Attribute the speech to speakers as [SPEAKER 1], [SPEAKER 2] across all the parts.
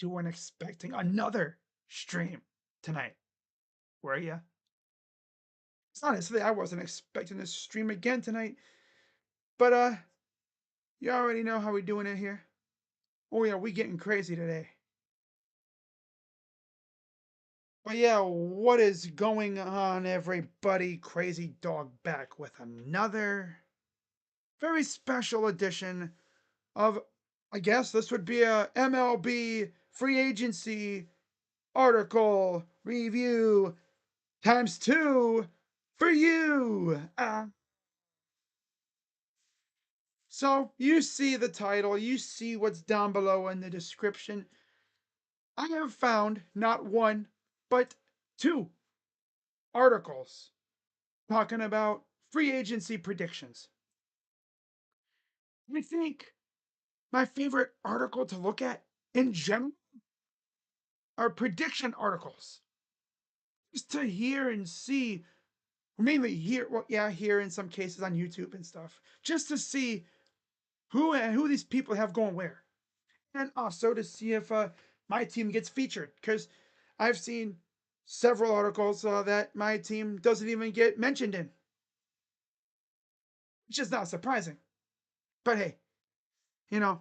[SPEAKER 1] you weren't expecting another stream tonight, were you? Honestly, I wasn't expecting to stream again tonight, but you already know how we doing it here. Oh yeah, we getting crazy today. But yeah, what is going on, everybody? Crazy Dog back with another very special edition of, I guess this would be a MLB free agency article review times two for you. So you see the title, you see what's down below in the description. I have found not one, but two articles talking about free agency predictions. I think my favorite article to look at in general are prediction articles. Just to hear and see, mainly hear, well, yeah, hear in some cases on YouTube and stuff, just to see who these people have going where. And also to see if my team gets featured, because I've seen several articles that my team doesn't even get mentioned in, which is not surprising. But hey, you know,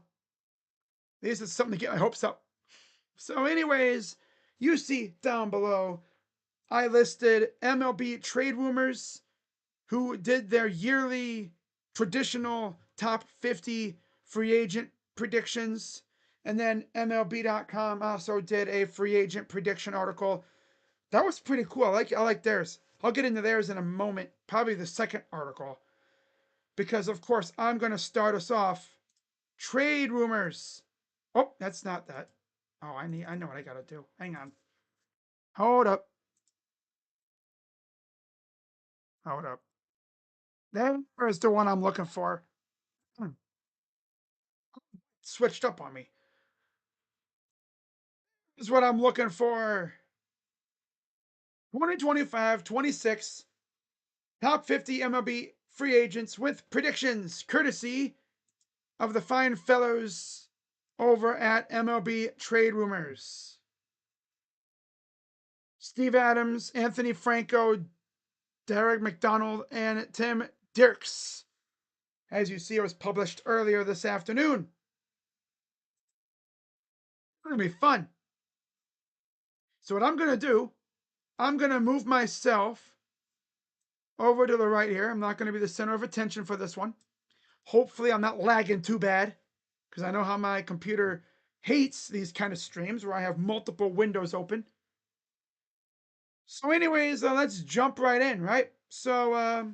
[SPEAKER 1] this is something to get my hopes up. So, anyways, you see down below, I listed MLB trade rumors who did their yearly traditional top 50 free agent predictions. And then MLB.com also did a free agent prediction article. That was pretty cool. I like theirs. I'll get into theirs in a moment, probably the second article. Because of course I'm gonna start us off. Trade rumors. Oh, that's not that. Oh, I know what I gotta do. Hang on. Hold up. Hold up. There's the one I'm looking for. Hmm, Switched up on me. This is what I'm looking for. 2025-26 top 50 MLB free agents with predictions, courtesy of the fine fellows over at MLB Trade Rumors. Steve Adams, Anthony Franco, Derek McDonald, and Tim Dirks. As you see, it was published earlier this afternoon. It's going to be fun. So, what I'm going to do, I'm going to move myself over to the right here. I'm not going to be the center of attention for this one. Hopefully, I'm not lagging too bad, because I know how my computer hates these kind of streams where I have multiple windows open. So, anyways, let's jump right in, right? So,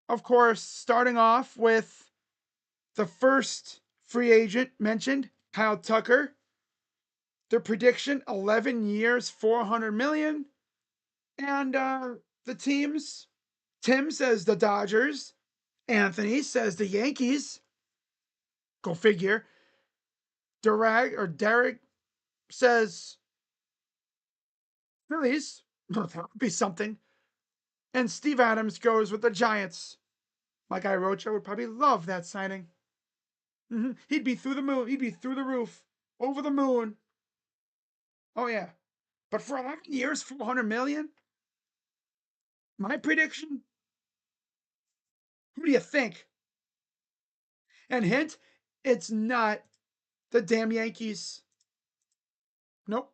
[SPEAKER 1] of course, starting off with the first free agent mentioned, Kyle Tucker. The prediction 11 years, 400 million. And the teams, Tim says the Dodgers, Anthony says the Yankees. Go figure. Derek says Phillies. That would be something. And Steve Adams goes with the Giants. My guy Rocha would probably love that signing. He'd be through the moon. He'd be through the roof, over the moon. Oh yeah. But for 11 years, 400 million. My prediction. Who do you think? And hint, it's not the damn Yankees. Nope.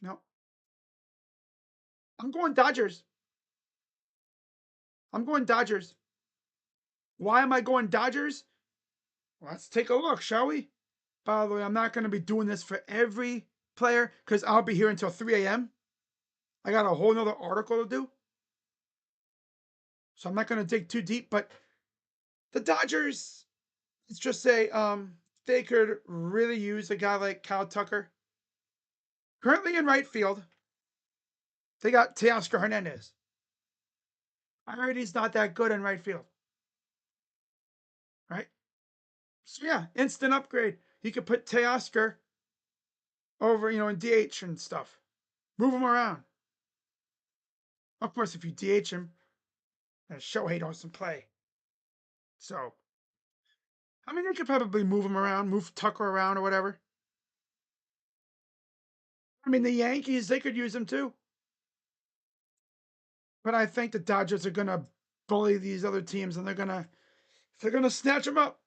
[SPEAKER 1] Nope. I'm going Dodgers. I'm going Dodgers. Why am I going Dodgers? Let's take a look, shall we? By the way, I'm not going to be doing this for every player because I'll be here until 3 a.m. I got a whole nother article to do. So I'm not going to dig too deep, but the Dodgers, let's just say, they could really use a guy like Kyle Tucker. Currently in right field, they got Teoscar Hernandez. I heard he's not that good in right field, right? So yeah, instant upgrade. You could put Teoscar over, in DH and stuff. Move him around. Of course, if you DH him, Shohei doesn't play. So I mean, they could probably move him around, move Tucker around or whatever. I mean, the Yankees, they could use him too. But I think the Dodgers are gonna bully these other teams, and they're gonna snatch him up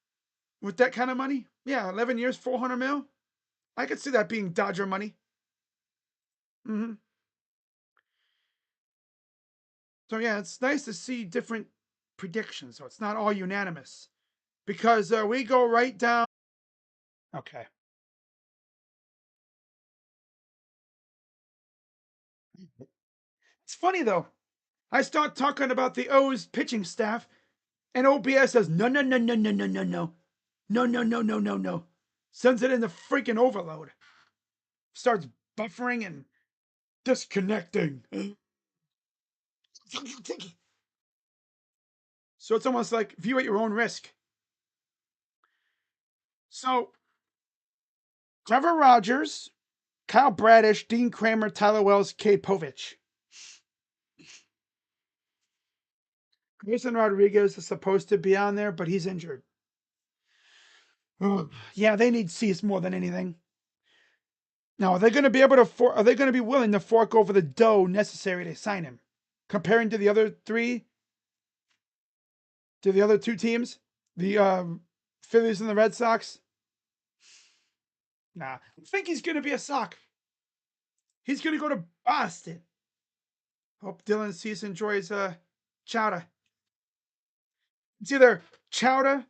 [SPEAKER 1] with that kind of money. Yeah, 11 years, 400 mil. I could see that being Dodger money. Hmm. So yeah, it's nice to see different predictions, so it's not all unanimous. Because we go right down. Okay. It's funny though. I start talking about the O's pitching staff, and OBS says no, no, no, no, no, no, no, no, no, no, no, no, no, no. Sends it into freaking overload. Starts buffering and disconnecting. So it's almost like view at your own risk. So Trevor Rogers, Kyle Bradish, Dean Kramer, Tyler Wells, Cade Povich. Grayson Rodriguez is supposed to be on there, but he's injured. Yeah, they need Cease more than anything. Now, are they going to be able to? Are they going to be willing to fork over the dough necessary to sign him? Comparing to the other three, to the other two teams, the Phillies and the Red Sox. Nah, I think he's going to be a Sox. He's going to go to Boston. Hope Dylan Cease enjoys chowder. It's either chowder,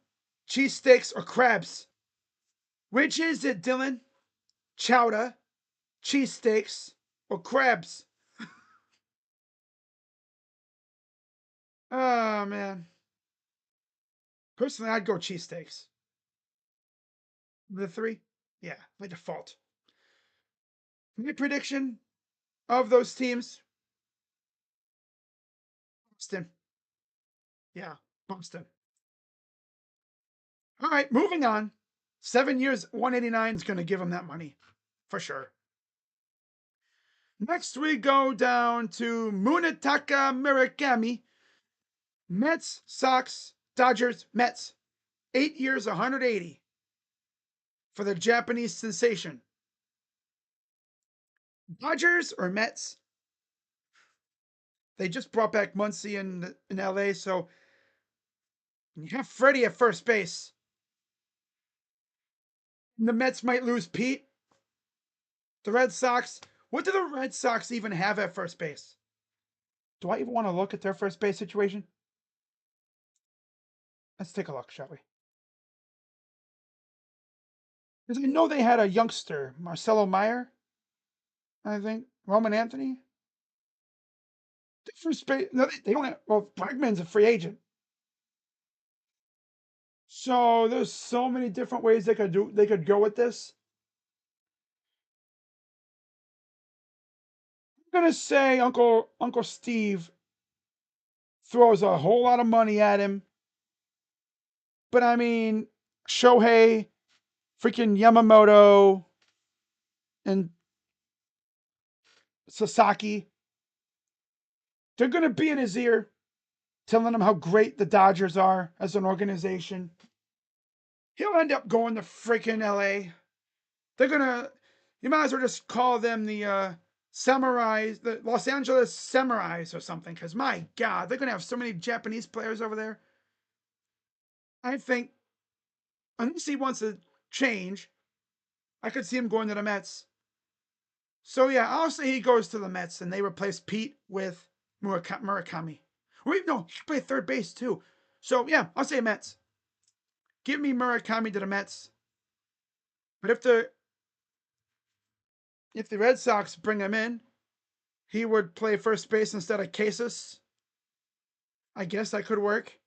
[SPEAKER 1] cheesesteaks, or crabs. Which is it, Dylan? Chowder, cheesesteaks, or crabs? Oh, man. Personally, I'd go cheesesteaks. The three? Yeah, by default. My prediction of those teams? Boston. Yeah, Boston. All right, moving on. 7 years, 189 is going to give him that money. For sure. Next, we go down to Munetaka Murakami. Mets, Sox, Dodgers, Mets. 8 years, 180 for the Japanese sensation. Dodgers or Mets? They just brought back Muncy in LA, so you have Freddie at first base. The Mets might lose Pete. The Red Sox. What do the Red Sox even have at first base? Do I even want to look at their first base situation? Let's take a look, shall we? Because I know they had a youngster, Marcelo Meyer, I think. Roman Anthony. The first base. No, they don't have. Well, Bregman's a free agent. So there's so many different ways they could go with this. I'm gonna say Uncle Steve throws a whole lot of money at him. But I mean, Shohei, freaking Yamamoto, and Sasaki, they're gonna be in his ear, telling him how great the Dodgers are as an organization. He'll end up going to freaking LA. They're gonna, you might as well just call them the Samurais, the Los Angeles Samurais or something, because my God, they're gonna have so many Japanese players over there. I think, unless he wants to change, I could see him going to the Mets. So yeah, I'll say he goes to the Mets and they replace Pete with Murakami. Wait, no, he played third base too. So yeah, I'll say Mets. Give me Murakami to the Mets. But if the Red Sox bring him in, he would play first base instead of Casas. I guess that could work.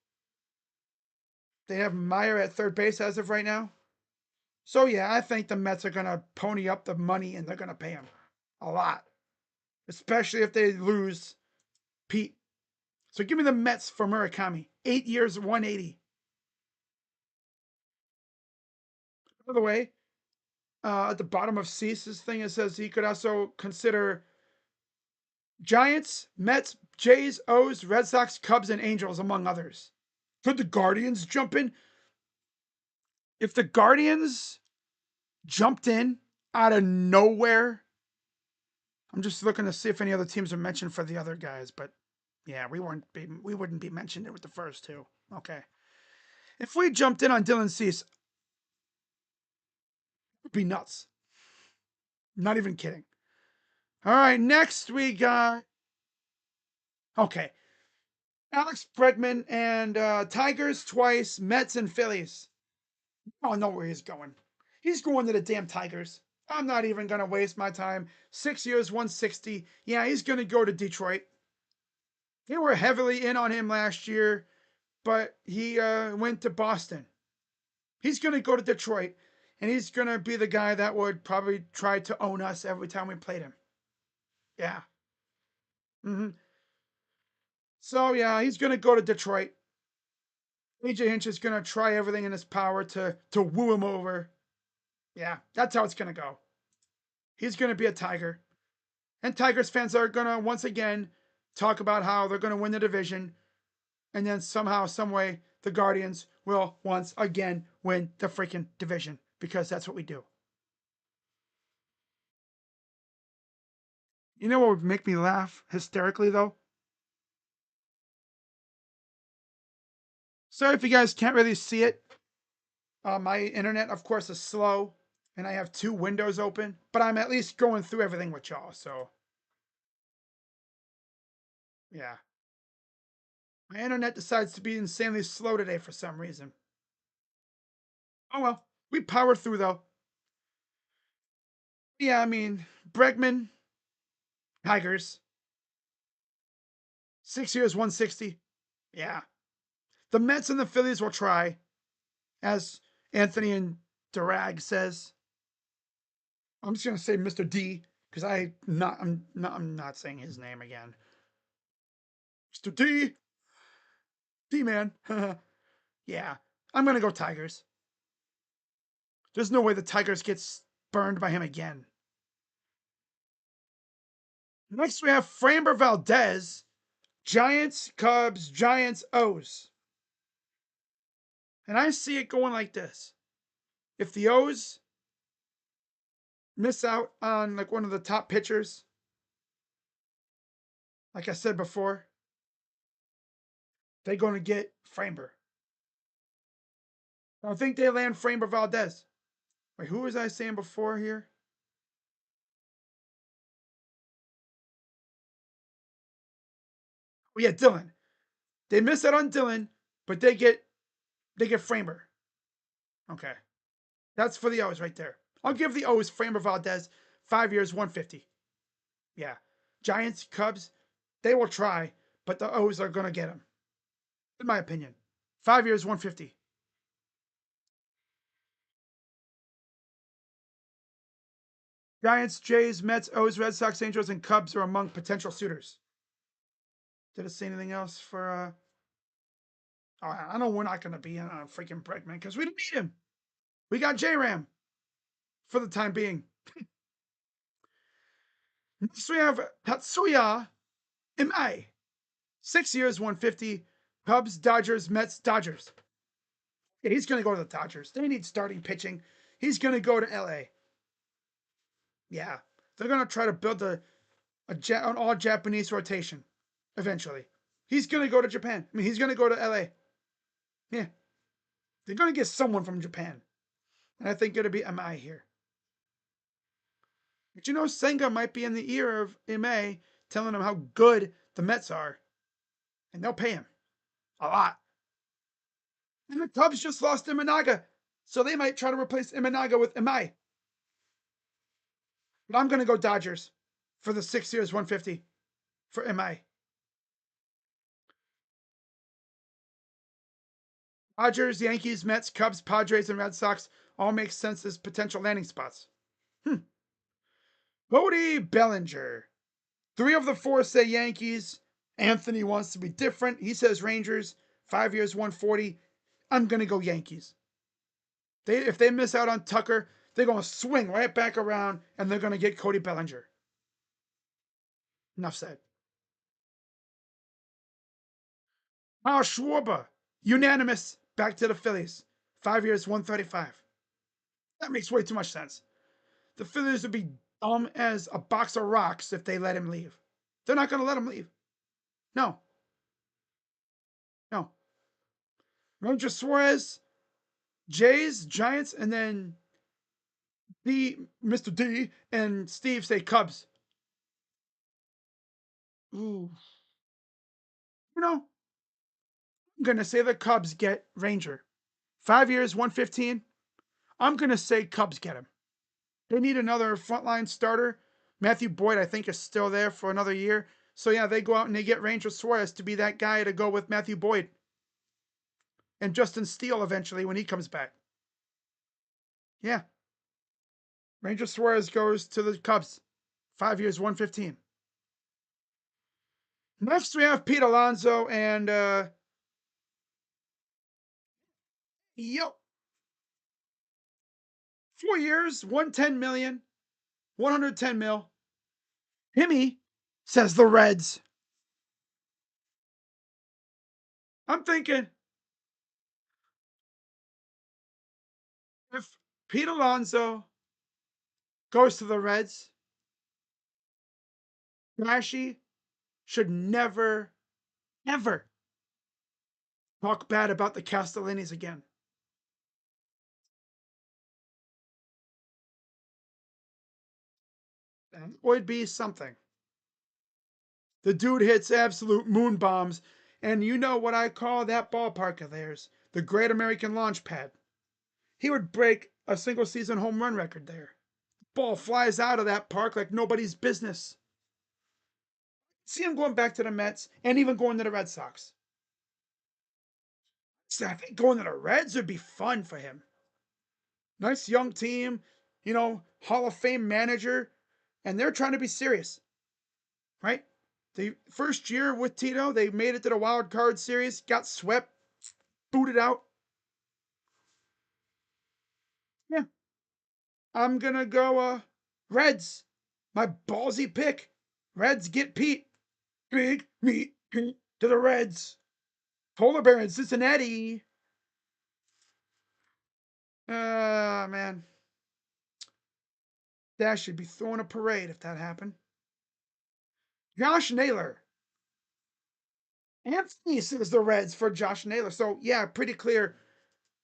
[SPEAKER 1] They have Meyer at third base as of right now. So yeah, I think the Mets are gonna pony up the money and they're gonna pay him a lot, especially if they lose Pete. So give me the Mets for Murakami. 8 years, 180. By the way, at the bottom of Cease's thing, it says he could also consider Giants, Mets, Jays, O's, Red Sox, Cubs, and Angels, among others. Could the Guardians jump in? if the Guardians jumped in out of nowhere, I'm just looking to see if any other teams are mentioned for the other guys, but yeah, we wouldn't be mentioned with the first two. Okay. If we jumped in on Dylan Cease, it'd be nuts. Not even kidding. All right, next we got okay. Alex Bregman and Tigers twice, Mets and Phillies. I don't know where he's going. He's going to the damn Tigers. I'm not even going to waste my time. 6 years, 160. Yeah, he's going to go to Detroit. They were heavily in on him last year, but he went to Boston. He's going to go to Detroit, and he's going to be the guy that would probably try to own us every time we played him. Yeah. Mm-hmm. So, yeah, he's going to go to Detroit. AJ Hinch is going to try everything in his power to woo him over. Yeah, that's how it's going to go. He's going to be a Tiger. And Tigers fans are going to once again talk about how they're going to win the division. And then somehow, some way, the Guardians will once again win the freaking division. Because that's what we do. You know what would make me laugh hysterically, though? Sorry if you guys can't really see it. My internet, of course, is slow. And I have 2 windows open. But I'm at least going through everything with y'all. So, yeah. My internet decides to be insanely slow today for some reason. Oh well, we powered through though. Yeah, I mean, Bregman, Tigers, 6 years, 160. Yeah. The Mets and the Phillies will try, as Anthony and Durag says. I'm just gonna say Mr. D, because I'm not saying his name again. Mr. D, D man. Yeah. I'm gonna go Tigers. There's no way the Tigers gets burned by him again. Next we have Framber Valdez, Giants, Cubs, Giants, O's. And I see it going like this. If the O's miss out on like one of the top pitchers, like I said before, they're going to get Framber. I think they land Framber Valdez. Wait, who was I saying before here? Oh yeah, Dylan. They miss out on Dylan, but they get Framber. Okay. That's for the O's right there. I'll give the O's Framber Valdez 5 years, 150. Yeah. Giants, Cubs, they will try, but the O's are going to get him. In my opinion. 5 years, 150. Giants, Jays, Mets, O's, Red Sox, Angels, and Cubs are among potential suitors. Did it say anything else for oh, I know we're not gonna be in on freaking Bregman because we didn't need him. We got J Ram for the time being. Next we have Tatsuya Imai. 6 years, 150. Cubs, Dodgers, Mets, Dodgers. Yeah, he's gonna go to the Dodgers. They need starting pitching. He's gonna go to LA. Yeah. They're gonna try to build an all Japanese rotation eventually. He's gonna go to Japan. I mean, he's gonna go to LA. Yeah. They're gonna get someone from Japan. And I think it'll be Imai here. But you know, Senga might be in the ear of Imai telling him how good the Mets are. And they'll pay him a lot. And the Cubs just lost Imanaga. So they might try to replace Imanaga with Imai. But I'm going to go Dodgers for the 6 years, 150 for Imai. Dodgers, Yankees, Mets, Cubs, Padres, and Red Sox all make sense as potential landing spots. Cody Bellinger. 3 of the 4 say Yankees. Anthony wants to be different. He says Rangers. 5 years, 140. I'm going to go Yankees. If they miss out on Tucker, they're going to swing right back around and they're going to get Cody Bellinger. Enough said. Kyle Schwarber. Unanimous. Back to the Phillies. 5 years, 135. That makes way too much sense. The Phillies would be dumb as a box of rocks if they let him leave. They're not going to let him leave. No, no. Ranger Suarez, Jays, Giants, and then Mr. D and Steve say Cubs. Ooh. You know, I'm going to say the Cubs get Ranger. 5 years, 115. I'm going to say Cubs get him. They need another frontline starter. Matthew Boyd, I think, is still there for another year. So, yeah, they go out and they get Ranger Suarez to be that guy to go with Matthew Boyd. And Justin Steele eventually when he comes back. Yeah. Ranger Suarez goes to the Cubs. 5 years, 115. Next, we have Pete Alonso and, yo, 4 years, 110 million, 110 mil. Himmy says the Reds. I'm thinking if Pete Alonso goes to the Reds, Flashy should never, ever talk bad about the Castellanis again. That would be something. The dude hits absolute moon bombs, and you know what I call that ballpark of theirs? The Great American Launch Pad. He would break a single season home run record there. Ball flies out of that park like nobody's business. See him going back to the Mets and even going to the Red Sox. So I think going to the Reds would be fun for him. Nice young team, Hall of Fame manager, and they're trying to be serious, right? The first year with Tito, they made it to the wild card series, got swept, booted out. Yeah, I'm gonna go Reds. My ballsy pick. Reds get Pete. Big meat Pete to the Reds. Polar Bear in Cincinnati. Man. Dash should be throwing a parade if that happened. Josh Naylor. Anthony says the Reds for Josh Naylor. So, yeah, pretty clear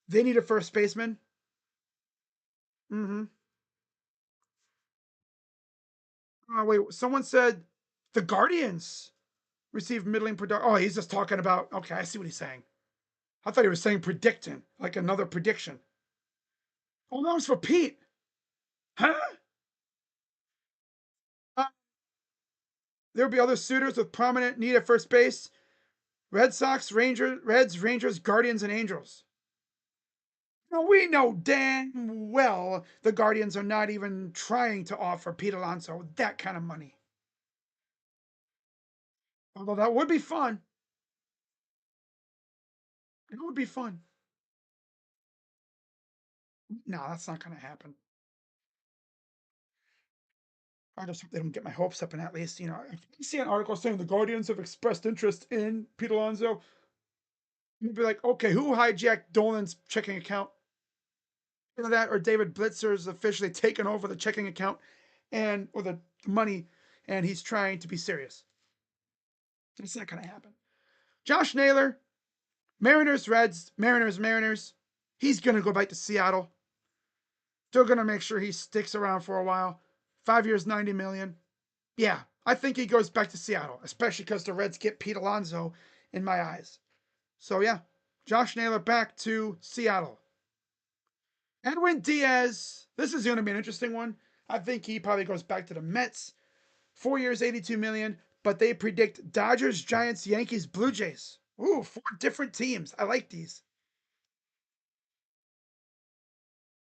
[SPEAKER 1] they need a first baseman. Mm-hmm. Oh, wait, someone said the Guardians received middling production. Oh, he's just talking about, okay, I see what he's saying. I thought he was saying predicting, like another prediction. Oh, that was for Pete. Huh? Uh, There'll be other suitors with prominent need at first base. Red Sox, Reds, Rangers, Guardians, and Angels. Now, we know damn well the Guardians are not even trying to offer Pete Alonso that kind of money. Although that would be fun. It would be fun. No, that's not going to happen. I just hope they don't get my hopes up. And at least, if you see an article saying the Guardians have expressed interest in Pete Alonso, you'd be like, okay, who hijacked Dolan's checking account? Either that or David Blitzer's officially taken over the checking account or the money, and he's trying to be serious. It's not going to happen. Josh Naylor, Mariners, Reds, Mariners. He's going to go back to Seattle. They're going to make sure he sticks around for a while. 5 years, 90 million. Yeah, I think he goes back to Seattle, especially because the Reds get Pete Alonso in my eyes. So, yeah, Josh Naylor back to Seattle. Edwin Diaz. This is going to be an interesting one. I think he probably goes back to the Mets. 4 years, 82 million. But they predict Dodgers, Giants, Yankees, Blue Jays. Ooh, 4 different teams. I like these.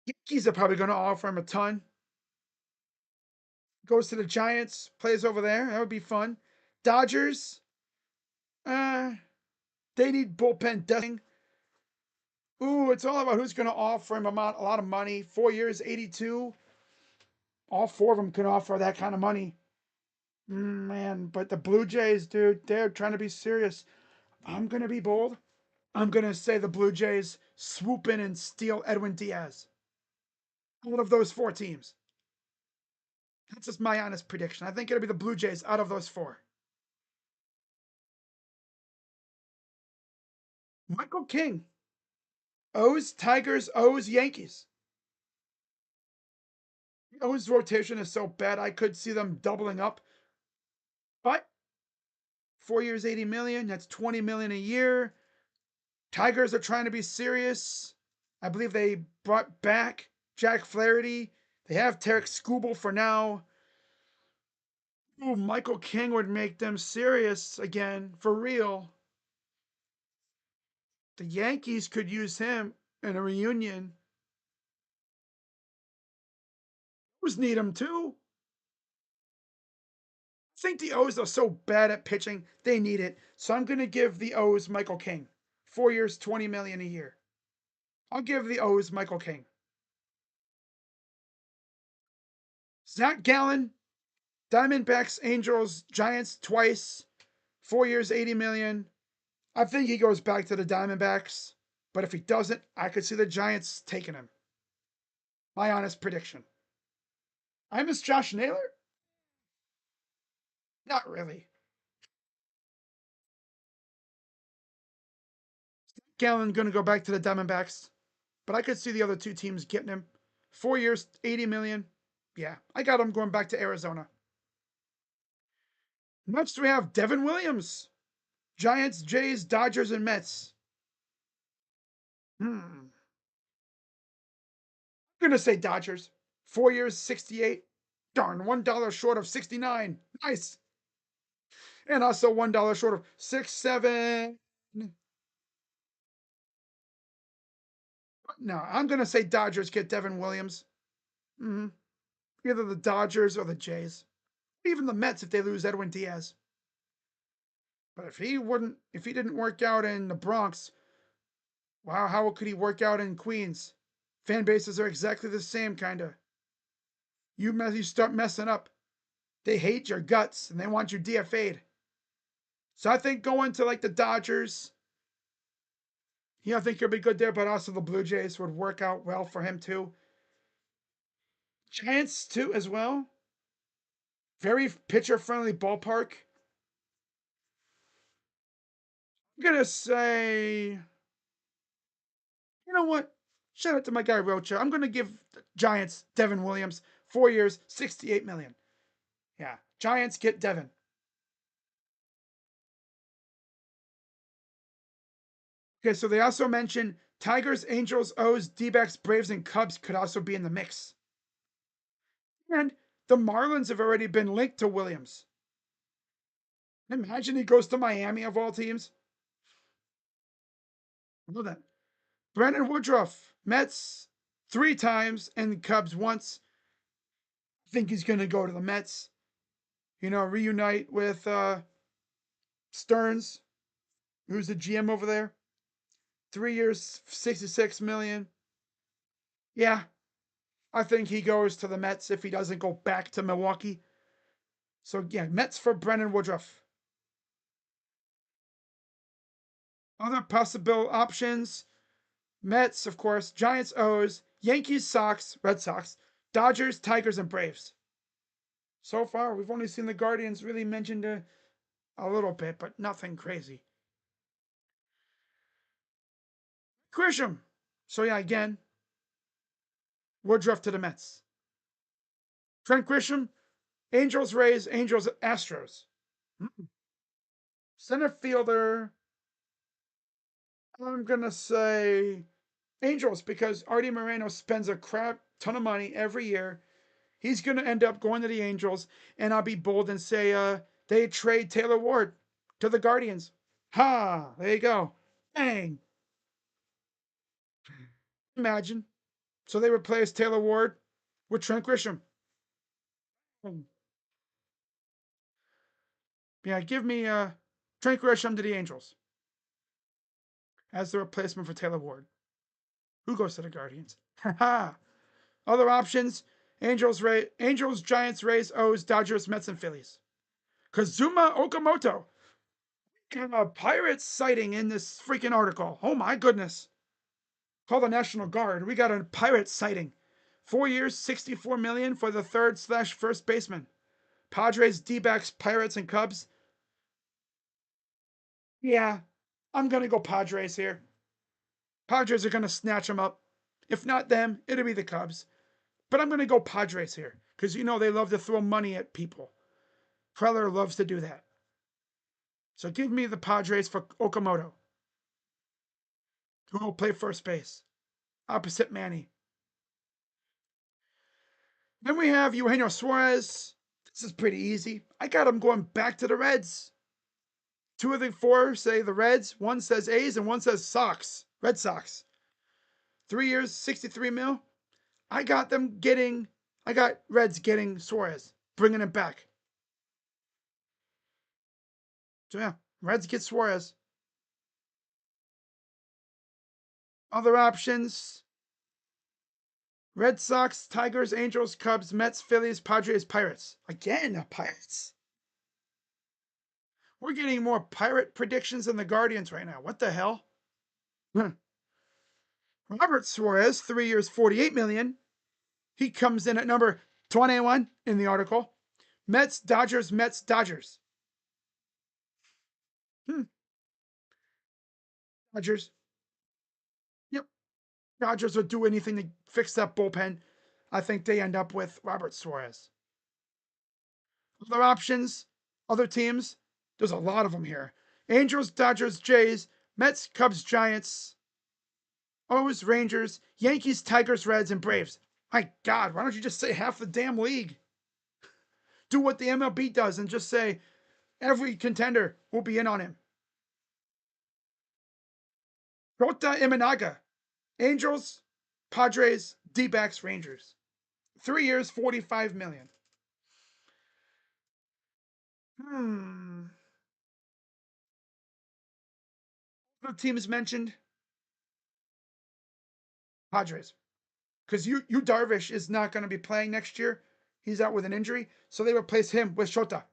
[SPEAKER 1] Yankees are probably going to offer him a ton. Goes to the Giants, plays over there. That would be fun. Dodgers, uh, they need bullpen dusting. Ooh, it's all about who's going to offer him a lot of money. 4 years, 82. All 4 of them can offer that kind of money. Man, but the Blue Jays, dude, they're trying to be serious. I'm going to be bold. I'm going to say the Blue Jays swoop in and steal Edwin Diaz out of those 4 teams. That's just my honest prediction. I think it'll be the Blue Jays out of those 4. Michael King. O's, Tigers, O's, Yankees. The O's rotation is so bad, I could see them doubling up. But 4 years, 80 million, that's 20 million a year. Tigers are trying to be serious. I believe they brought back Jack Flaherty. They have Tarek Skubal for now. Ooh, Michael King would make them serious again, for real. The Yankees could use him in a reunion. O's need him too. I think the O's are so bad at pitching, they need it. So I'm going to give the O's Michael King. 4 years, 20 million a year. I'll give the O's Michael King. Zach Gallen, Diamondbacks, Angels, Giants twice. 4 years, 80 million. I think he goes back to the Diamondbacks. But if he doesn't, I could see the Giants taking him. My honest prediction. I miss Josh Naylor? Not really. Gallen going to go back to the Diamondbacks. But I could see the other 2 teams getting him. 4 years, 80 million. Yeah, I got him going back to Arizona. Next, we have Devin Williams. Giants, Jays, Dodgers, and Mets. I'm going to say Dodgers. 4 years, 68. Darn, $1 short of 69. Nice. And also $1 short of 67. No, I'm going to say Dodgers get Devin Williams. Either the Dodgers or the Jays. Even the Mets if they lose Edwin Diaz. But if he didn't work out in the Bronx, wow, how could he work out in Queens? Fan bases are exactly the same, kinda. You start messing up, they hate your guts and they want you DFA'd. So I think going to like the Dodgers, I think he'll be good there, but also the Blue Jays would work out well for him too. Giants too as well. Very pitcher friendly ballpark. I'm gonna say, you know what? Shout out to my guy Rocha. I'm gonna give the Giants Devin Williams 4 years, 68 million. Yeah, Giants get Devin. Okay, so they also mentioned Tigers, Angels, O's, D-backs, Braves, and Cubs could also be in the mix. And the Marlins have already been linked to Williams. Imagine he goes to Miami of all teams. I know that. Brandon Woodruff, Mets 3 times and Cubs once. I think he's going to go to the Mets. Reunite with Stearns, who's the GM over there. 3 years, 66 million. Yeah, I think he goes to the Mets if he doesn't go back to Milwaukee. So yeah, Mets for Brandon Woodruff. Other possible options: Mets, of course, Giants, O's, Yankees, Sox, Red Sox, Dodgers, Tigers, and Braves. So far, we've only seen the Guardians really mentioned a little bit, but nothing crazy. Grisham. So yeah, again, Woodruff to the Mets. Trent Grisham, Angels, Rays, Angels, Astros. Center fielder, I'm gonna say Angels because Artie Moreno spends a crap ton of money every year. He's gonna end up going to the Angels, and I'll be bold and say they trade Taylor Ward to the Guardians. Ha! There you go. Bang! Imagine. So they replace Taylor Ward with Trent Grisham. Yeah, give me Trent Grisham to the Angels as the replacement for Taylor Ward. Who goes to the Guardians? Ha! Other options: Angels, Giants, Rays, O's, Dodgers, Mets, and Phillies. Kazuma Okamoto. And a Pirates sighting in this freaking article. Oh my goodness. Call the National Guard. We got a pirate sighting. 4 years, 64 million for the third slash first baseman. Padres, D-backs, Pirates, and Cubs. Yeah, I'm gonna go Padres here. Padres are gonna snatch them up. If not them, it'll be the Cubs. But I'm gonna go Padres here because you know they love to throw money at people. Preller loves to do that. So give me the Padres for Okamoto, who will play first base opposite Manny. Then we have Eugenio Suarez. This is pretty easy. I got him going back to the Reds. 2 of the 4 say the Reds. 1 says A's and 1 says Sox. Red Sox. 3 years, 63 mil. I got Reds getting Suarez, bringing him back. So yeah, Reds get Suarez. Other options: Red Sox, Tigers, Angels, Cubs, Mets, Phillies, Padres, Pirates. Again, Pirates. We're getting more pirate predictions than the Guardians right now. What the hell? Robert Suarez, 3 years, 48 million. He comes in at number 21 in the article. Mets, Dodgers, Mets, Dodgers. Dodgers. Yep. Dodgers would do anything to fix that bullpen. I think they end up with Robert Suarez. Other options, other teams, there's a lot of them here. Angels, Dodgers, Jays, Mets, Cubs, Giants, O's, Rangers, Yankees, Tigers, Reds, and Braves. My God, why don't you just say half the damn league? Do what the MLB does and just say every contender will be in on him. Shota Imanaga, Angels, Padres, D-backs, Rangers. 3 years, 45 million. The teams mentioned Padres. Because Yu Darvish is not going to be playing next year. He's out with an injury. So they replace him with Shota.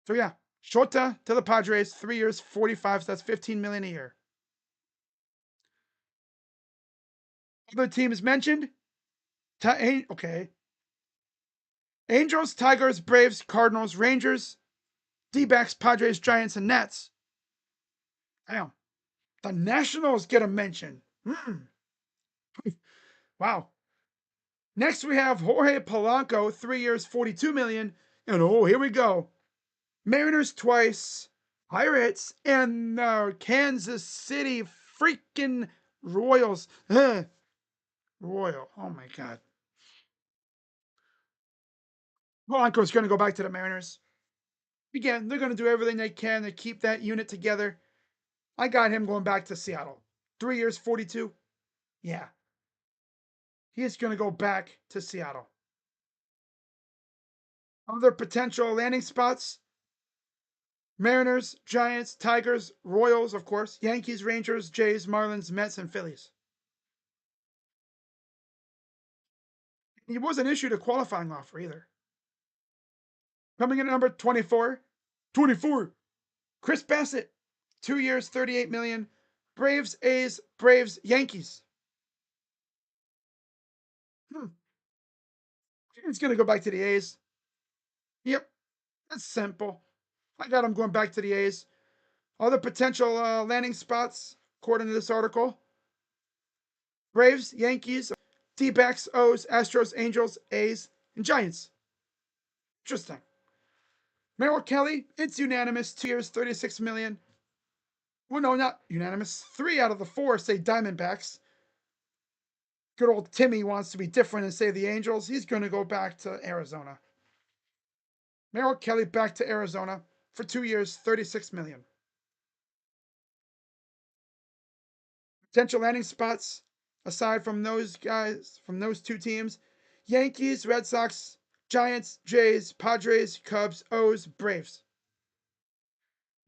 [SPEAKER 1] So yeah, Shota to the Padres, 3 years, 45. So that's 15 million a year. Other teams mentioned. Okay. Angels, Tigers, Braves, Cardinals, Rangers, D-backs, Padres, Giants, and Nets. Damn. The Nationals get a mention. Wow. Next we have Jorge Polanco, 3 years, 42 million. And oh, here we go. Mariners twice, Pirates, and Kansas City freaking Royals. Royal. Oh my God. Polanco's going to go back to the Mariners. Again, they're going to do everything they can to keep that unit together. I got him going back to Seattle. 3 years, 42. Yeah. He is going to go back to Seattle. Other potential landing spots: Mariners, Giants, Tigers, Royals, of course, Yankees, Rangers, Jays, Marlins, Mets, and Phillies. He wasn't issued a qualifying offer either. Coming in at number 24. 24. Chris Bassett. 2 years, 38 million. Braves, A's, Braves, Yankees. He's going to go back to the A's. Yep. That's simple. I got him going back to the A's. Other potential landing spots, according to this article: Braves, Yankees, D-backs, O's, Astros, Angels, A's, and Giants. Interesting. Merrill Kelly, it's unanimous. 2 years, 36 million. Well, no, not unanimous. 3 out of the 4 say Diamondbacks. Good old Timmy wants to be different and say the Angels. He's going to go back to Arizona. Merrill Kelly back to Arizona for 2 years, 36 million. Potential landing spots, aside from those guys, from those 2 teams: Yankees, Red Sox, Giants, Jays, Padres, Cubs, O's, Braves.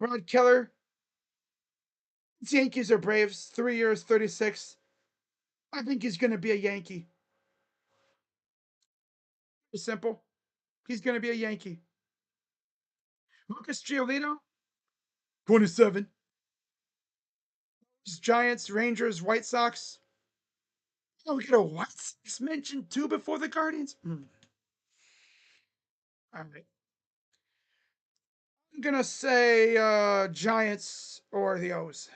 [SPEAKER 1] Rod Keller, it's Yankees or Braves, 3 years, 36. I think he's going to be a Yankee. It's simple. He's going to be a Yankee. Lucas Giolito, 27. Giants, Rangers, White Sox. Oh, we get a White Sox mentioned too before the Guardians. All right. I'm gonna say Giants or the O's.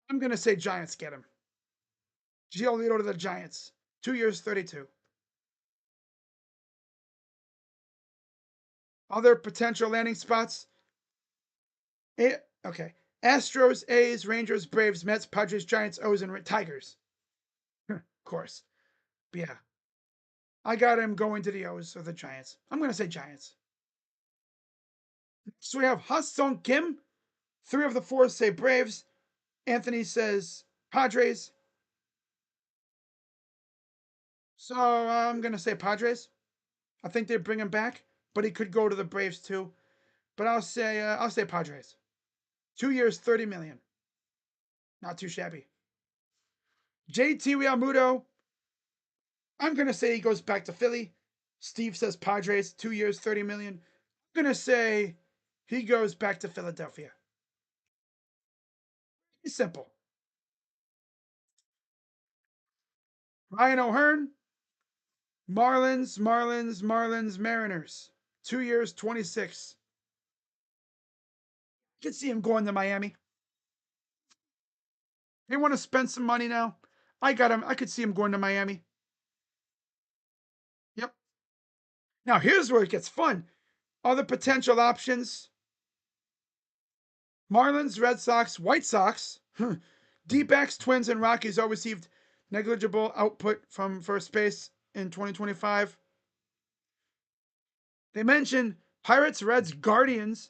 [SPEAKER 1] I'm gonna say Giants get him. Giolito to the Giants. 2 years, 32. Other potential landing spots. Okay. Astros, A's, Rangers, Braves, Mets, Padres, Giants, O's, and Tigers. Of course. But yeah. I got him going to the O's or the Giants. I'm going to say Giants. So we have Ha-Seong Kim. 3 of the 4 say Braves. Anthony says Padres. So I'm going to say Padres. I think they bring him back, but he could go to the Braves too. But I'll say Padres. 2 years, 30 million. Not too shabby. JT Realmuto. I'm gonna say he goes back to Philly. Steve says Padres. 2 years, 30 million. I'm gonna say he goes back to Philadelphia. It's simple. Ryan O'Hearn. Marlins, Mariners. 2 years, 26. I could see him going to Miami. They want to spend some money now. I got him. I could see him going to Miami. Yep. Now here's where it gets fun. Other potential options: Marlins, Red Sox, White Sox. D-backs, Twins, and Rockies all received negligible output from first base in 2025. They mentioned Pirates, Reds, Guardians,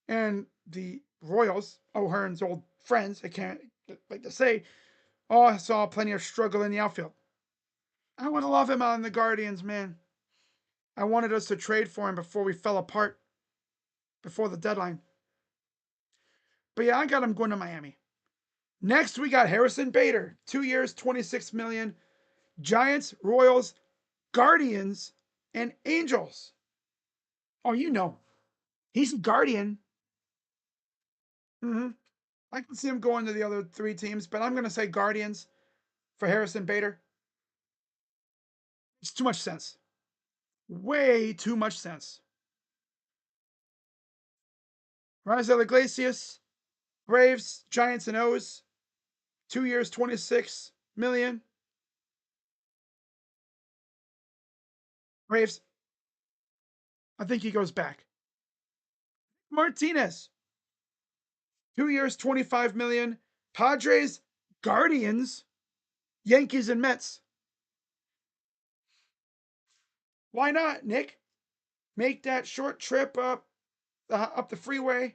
[SPEAKER 1] and the Royals, O'Hearn's old friends, I can't like to say, all saw plenty of struggle in the outfield. I would love him on the Guardians, man. I wanted us to trade for him before we fell apart before the deadline. But yeah, I got him going to Miami. Next, we got Harrison Bader, 2 years, 26 million. Giants, Royals, Guardians, and Angels. Oh, you know, he's a Guardian. Mm-hmm. I can see him going to the other 3 teams, but I'm going to say Guardians for Harrison Bader. It's too much sense. Way too much sense. Raisel Iglesias, Braves, Giants, and O's. 2 years, 26 million. Braves. I think he goes back. Martinez. 2 years, 25 million. Padres, Guardians, Yankees, and Mets. Why not, Nick? Make that short trip up the freeway, a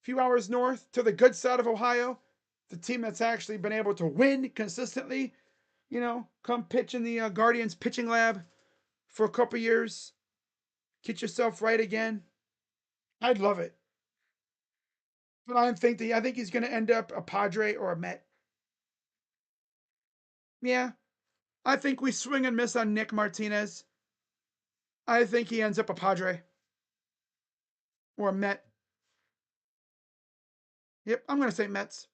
[SPEAKER 1] few hours north to the good side of Ohio, the team that's actually been able to win consistently. You know, come pitch in the Guardians pitching lab for a couple years, get yourself right again. I'd love it. But I think he's going to end up a Padre or a Met. Yeah, I think we swing and miss on Nick Martinez. I think he ends up a Padre or a Met. Yep, I'm going to say Mets.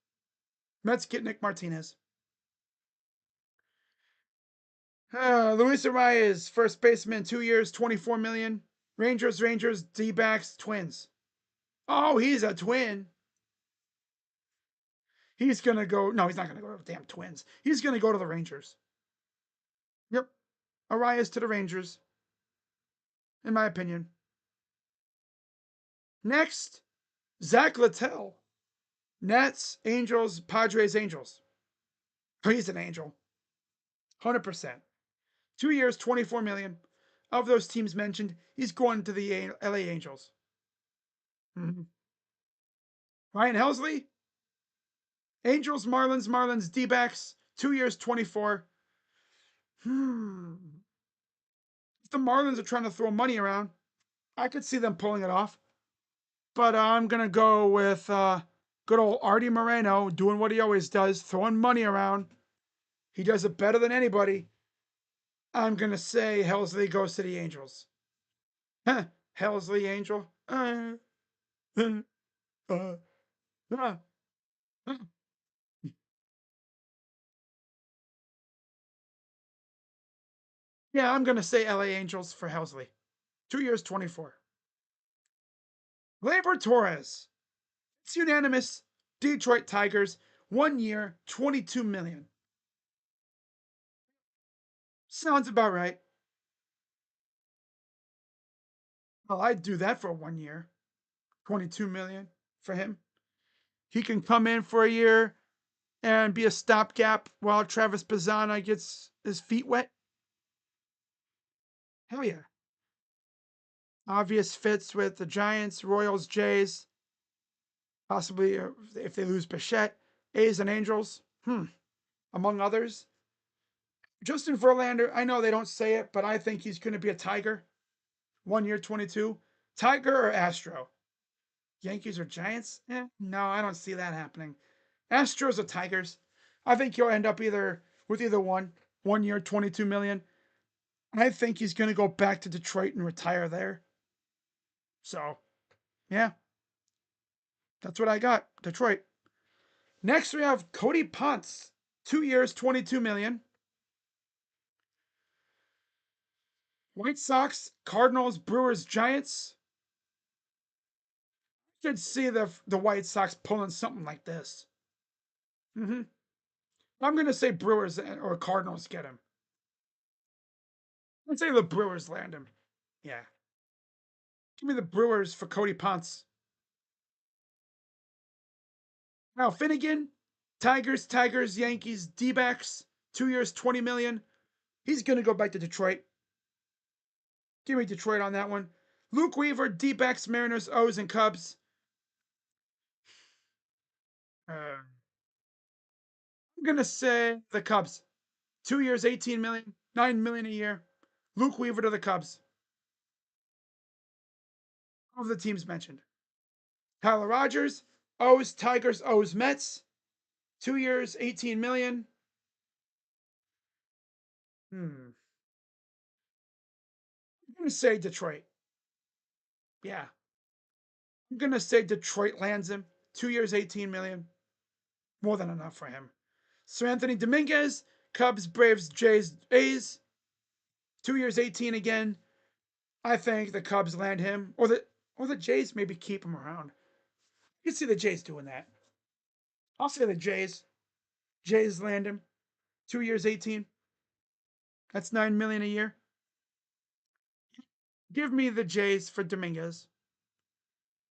[SPEAKER 1] Mets get Nick Martinez. Luis Arias, first baseman, 2 years, 24 million. Rangers, D-backs, Twins. Oh, he's a Twin. He's gonna go. No, he's not gonna go to the damn Twins. He's gonna go to the Rangers. Yep, Arias to the Rangers, in my opinion. Next, Zach Littell, Nets, Angels, Padres, Angels. Oh, he's an Angel, 100%. 2 years, 24 million. Of those teams mentioned, he's going to the LA Angels. Mm-hmm. Ryan Helsley, Angels, Marlins, D-backs, 2 years, 24. If the Marlins are trying to throw money around, I could see them pulling it off. But I'm going to go with good old Artie Moreno doing what he always does, throwing money around. He does it better than anybody. I'm going to say Helsley goes to the Angels. Helsley Angel. Yeah, I'm going to say LA Angels for Helsley. 2 years, 24. Gleyber Torres. It's unanimous. Detroit Tigers. 1 year, 22 million. Sounds about right. Well, I'd do that for 1 year. 22 million for him. He can come in for a year and be a stopgap while Travis Bazzana gets his feet wet. Hell yeah. Obvious fits with the Giants, Royals, Jays. Possibly if they lose Bichette, A's and Angels. Among others. Justin Verlander, I know they don't say it, but I think he's going to be a Tiger. 1 year, 22. Tiger or Astro? Yankees or Giants? No, I don't see that happening. Astros or Tigers? I think he'll end up with either one. 1 year, 22 million. I think he's going to go back to Detroit and retire there. So, yeah, that's what I got. Detroit. Next, we have Cody Ponce. 2 years, 22 million. White Sox, Cardinals, Brewers, Giants. Should see the White Sox pulling something like this. I'm going to say Brewers or Cardinals get him. Let's say the Brewers land him. Yeah. Give me the Brewers for Cody Ponce. Now, Finnegan, Tigers, Yankees, D-backs, 2 years, 20 million. He's going to go back to Detroit. Give me Detroit on that one. Luke Weaver, D-backs, Mariners, O's, and Cubs. I'm going to say the Cubs. 2 years, 18 million, 9 million a year. Luke Weaver to the Cubs. Of the teams mentioned. Tyler Rogers, O's, Tigers, O's, Mets. 2 years, 18 million. I'm going to say Detroit. Yeah. I'm going to say Detroit lands him. 2 years, 18 million. More than enough for him. So Anthony Dominguez, Cubs, Braves, Jays, A's. 2 years, 18 again. I think the Cubs land him. Or the Jays maybe keep him around. You can see the Jays doing that. I'll say the Jays. Jays land him. 2 years, 18. That's 9 million a year. Give me the Jays for Dominguez.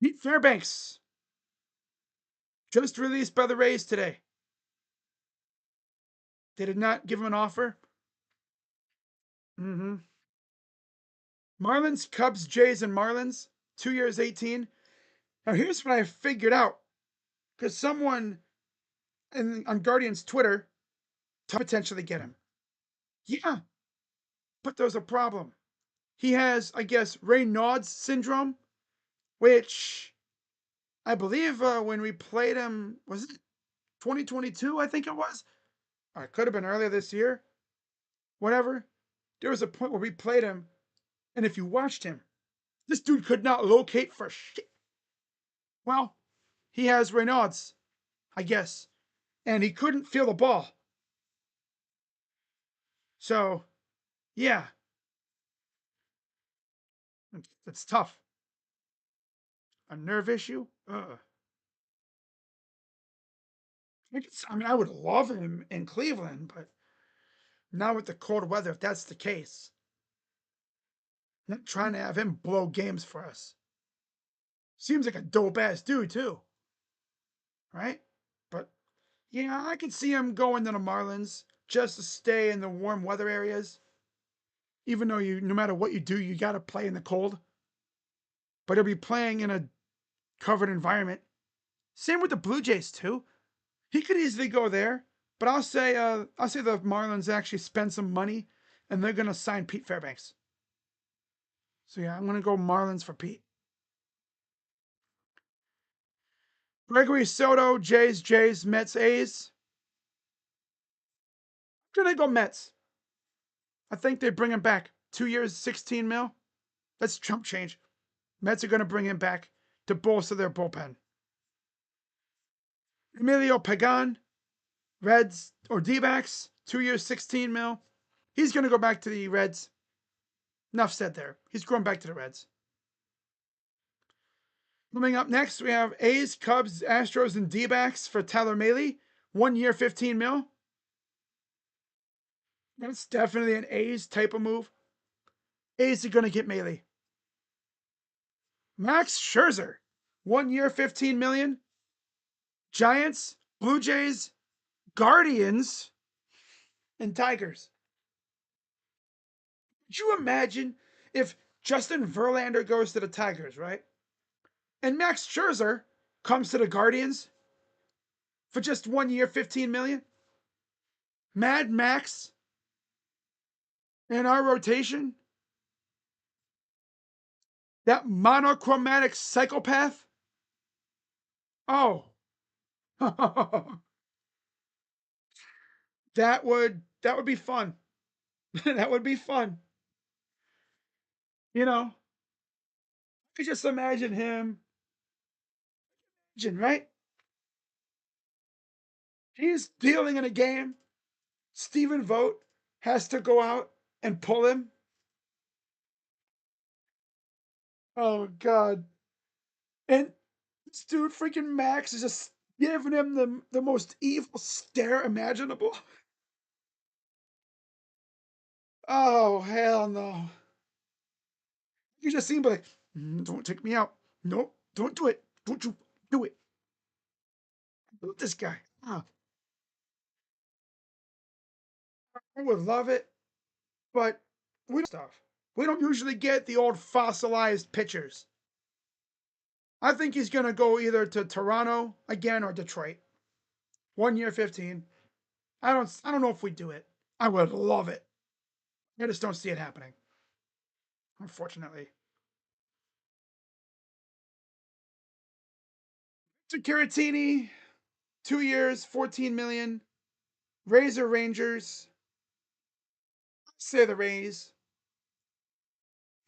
[SPEAKER 1] Pete Fairbanks. Just released by the Rays today. They did not give him an offer. Marlins, Cubs, Jays, and Marlins. 2 years, 18. Now here's what I figured out. Because someone on Guardian's Twitter to potentially get him. Yeah, but there's a problem. He has, I guess, Raynaud's syndrome, which I believe when we played him, was it 2022? I think it was. Or it could have been earlier this year. Whatever. There was a point where we played him, and if you watched him, this dude could not locate for shit. Well, he has Raynaud's, I guess, and he couldn't feel the ball. So, yeah, it's tough. A nerve issue? I would love him in Cleveland, but not with the cold weather, if that's the case. I'm not trying to have him blow games for us. Seems like a dope ass dude, too. Right? But yeah, I can see him going to the Marlins just to stay in the warm weather areas. Even though no matter what you do, you got to play in the cold. But he'll be playing in a covered environment. Same with the Blue Jays too. He could easily go there, but I'll say the Marlins actually spend some money and they're gonna sign Pete Fairbanks. So yeah, I'm gonna go Marlins for Pete. Gregory Soto, Jays, Mets, A's. I'm gonna go Mets. I think they bring him back. 2 years, 16 mil. That's chump change. Mets are gonna bring him back to bolster their bullpen. Emilio Pagan, Reds or D-backs, 2 years, 16 mil. He's going to go back to the Reds. Enough said there. He's going back to the Reds. Coming up next, we have A's, Cubs, Astros, and D-backs for Tyler Mahle. 1 year, 15 mil. That's definitely an A's type of move. A's are going to get Mahle. Max Scherzer, 1 year, 15 million. Giants, Blue Jays, Guardians, and Tigers. Could you imagine if Justin Verlander goes to the Tigers, right? And Max Scherzer comes to the Guardians for just 1 year, 15 million. Mad Max in our rotation. That monochromatic psychopath. Oh. that would be fun. That would be fun. You know, I just imagine him, right? He's dealing in a game. Stephen Vogt has to go out and pull him. Oh God. And this dude, freaking Max, is just giving him the most evil stare imaginable. Oh, hell no. You just see him like, don't take me out. Nope, don't do it. Don't you do it. Look at this guy. Oh, I would love it, but we don't stuff. We don't usually get the old fossilized pitchers. I think he's going to go either to Toronto again or Detroit. 1 year, 15. I don't know if we do it. I would love it. I just don't see it happening, unfortunately. Caratini, 2 years, 14 million. Rays or Rangers? Say the Rays.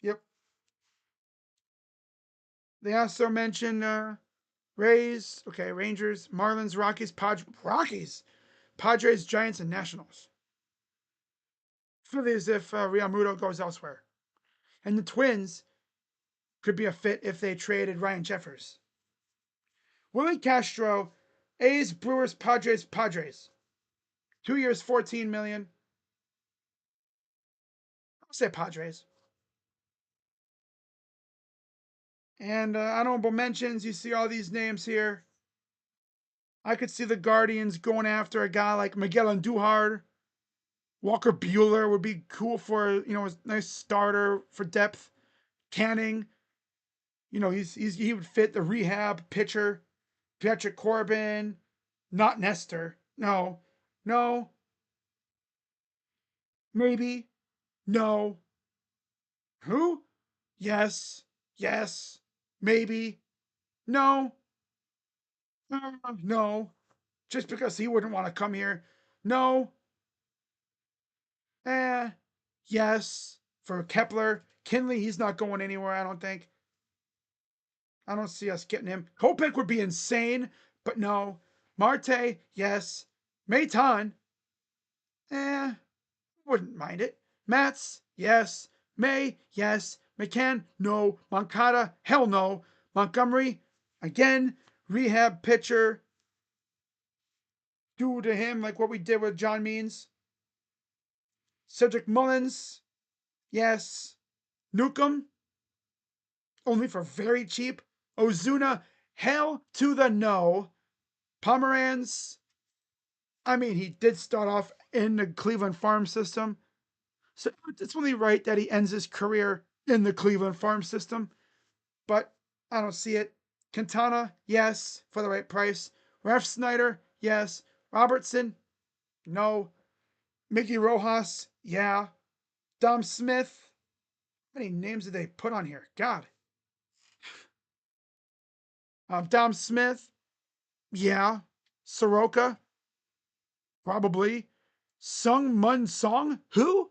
[SPEAKER 1] Yep. They also mention Rays, okay, Rangers, Marlins, Rockies, Padres, Giants, and Nationals. Feel as if Realmuto goes elsewhere. And the Twins could be a fit if they traded Ryan Jeffers. Willie Castro, A's, Brewers, Padres. 2 years, 14 million. I'll say Padres. And honorable mentions, you see all these names here. I could see the Guardians going after a guy like Miguel Andujar. Walker Buehler would be cool for, a nice starter for depth. Canning, he would fit the rehab pitcher. Patrick Corbin, not Nestor. No, no, maybe, no. Who? Yes, yes, maybe, no, no. Just because he wouldn't want to come here. No, yes. For Kepler, Kinley, he's not going anywhere, I don't think. I don't see us getting him. Kopech would be insane, but no. Marte, yes. Maton, wouldn't mind it. Matz, yes. May, yes. McCann, no. Moncada, hell no. Montgomery, again, rehab pitcher. Do to him like what we did with John Means. Cedric Mullins, yes. Newcomb, only for very cheap. Ozuna, hell to the no. Pomeranz, I mean, he did start off in the Cleveland farm system. So it's only right that he ends his career in the Cleveland farm system. But I don't see it. Quintana, yes, for the right price. Ref Snyder, yes. Robertson, no. Mickey Rojas, yeah. Dom Smith, how many names did they put on here? God. Dom Smith, yeah. Soroka, probably. Sung Mun Song, who?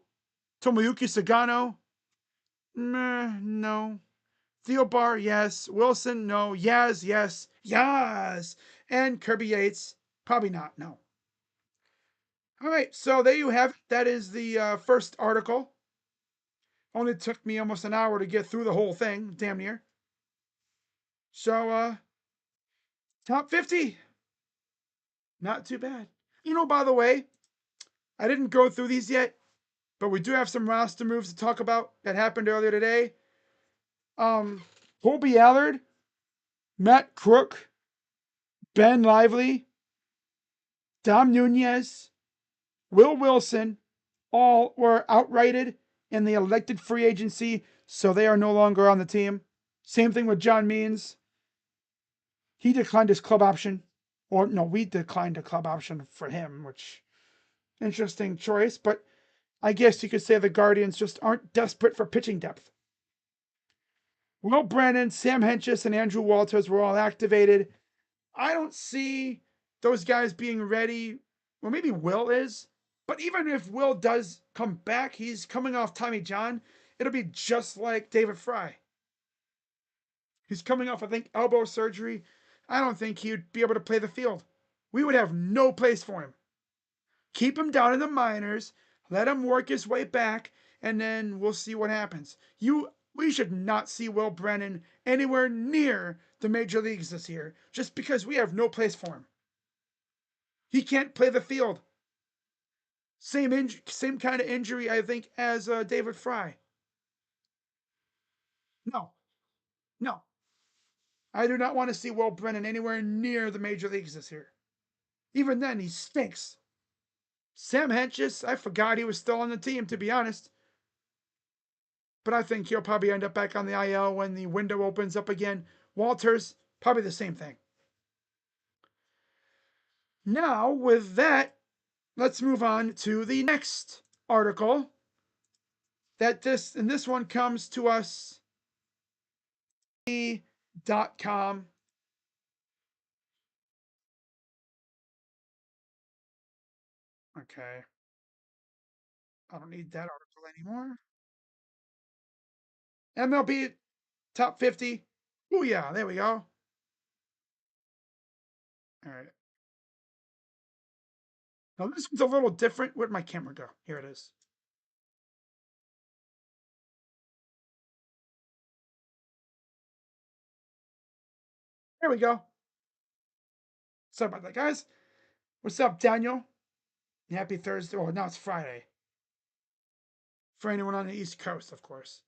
[SPEAKER 1] Tomoyuki Sagano, no. Theobar, yes. Wilson, no. Yaz, yes. Yaz. And Kirby Yates, probably not, no. All right, so there you have it. That is the first article. Only took me almost an hour to get through the whole thing, damn near. So, top 50. Not too bad. By the way, I didn't go through these yet, but we do have some roster moves to talk about that happened earlier today. Colby Allard, Matt Crook, Ben Lively, Dom Nunez, Will Wilson, all were outrighted in the elected free agency, so they are no longer on the team. Same thing with John Means. He declined his club option. Or no, we declined a club option for him, which interesting choice, but I guess you could say the Guardians just aren't desperate for pitching depth. Will Brennan, Sam Hentges, and Andrew Walters were all activated. I don't see those guys being ready. Well, maybe Will is. But even if Will does come back, he's coming off Tommy John. It'll be just like David Fry. He's coming off, I think, elbow surgery. I don't think he'd be able to play the field. We would have no place for him. Keep him down in the minors, let him work his way back, and then we'll see what happens. We should not see Will Brennan anywhere near the major leagues this year, just because we have no place for him. He can't play the field. Same kind of injury, I think, as David Fry. No. I do not want to see Will Brennan anywhere near the major leagues this year. Even then, he stinks. Sam Hentges, I forgot he was still on the team, to be honest. But I think he'll probably end up back on the IL when the window opens up again. Walters, probably the same thing. Now, with that, let's move on to the next article. This one comes to us .com. Okay. I don't need that article anymore. MLB top 50. Oh yeah, there we go. All right. Now this one's a little different. Where'd my camera go? Here it is. There we go. Sorry about that, guys. What's up, Daniel? Happy Thursday. Oh, now it's Friday. For anyone on the East Coast, of course.